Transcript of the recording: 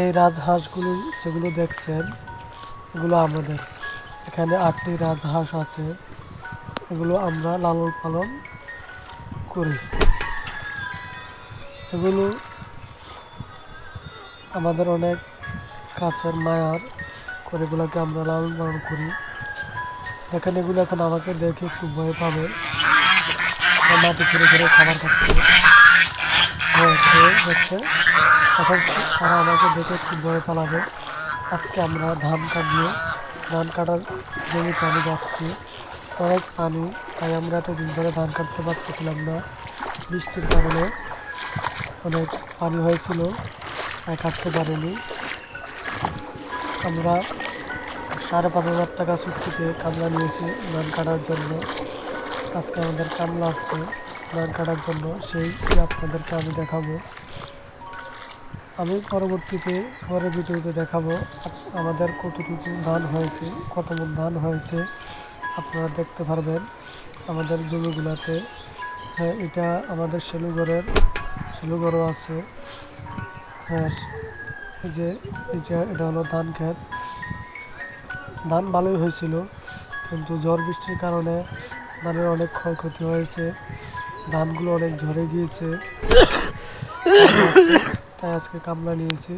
এই রাজহাঁসগুলো যেগুলো দেখছেন এগুলো আমাদের এখানে 8টি রাজহাঁস আছে। এগুলো আমরা লালন পালন করি। এগুলো আমাদের অনেক কাছের মায়ার করে, এগুলোকে আমরা লালন পালন করি। দেখেন এগুলো এখন আমাকে দেখে একটু ভয় পাবে, মাটি ঘুরে ঘুরে খাবার খাচ্ছে, হচ্ছে এখন তারা আমাকে দেখে একটু ভয় পালাবে। আজকে আমরা ধান কাটবো, ধান কাটার জমিতে আমি যাচ্ছি। অনেক পানি, তাই আমরা এতদিন ধরে ধান কাটতে পারতেছিলাম না। বৃষ্টির কারণে অনেক পানি হয়েছিল, তাই কাটতে পারিনি। আমরা 5,500 টাকা চুক্তিতে কামলা নিয়েছি ধান কাটার জন্য। আজকে আমাদের কামলা আসছে ধান কাটার জন্য, সেই আপনাদেরকে আমি দেখাবো। আমি পরবর্তীতে পরের ভিডিওতে দেখাবো আমাদের কতটুকু ধান হয়েছে, কত মণ ধান হয়েছে আপনারা দেখতে পারবেন আমাদের জমিগুলোতে। হ্যাঁ, এটা আমাদের সেলুঘরও আছে। হ্যাঁ, এটা হলো ধান ক্ষেত। ধান ভালোই হয়েছিল, কিন্তু ঝড় বৃষ্টির কারণে ধানের অনেক ক্ষয়ক্ষতি হয়েছে, ধানগুলো অনেক ঝরে গিয়েছে। তাই আজকে কামলা নিয়েছি।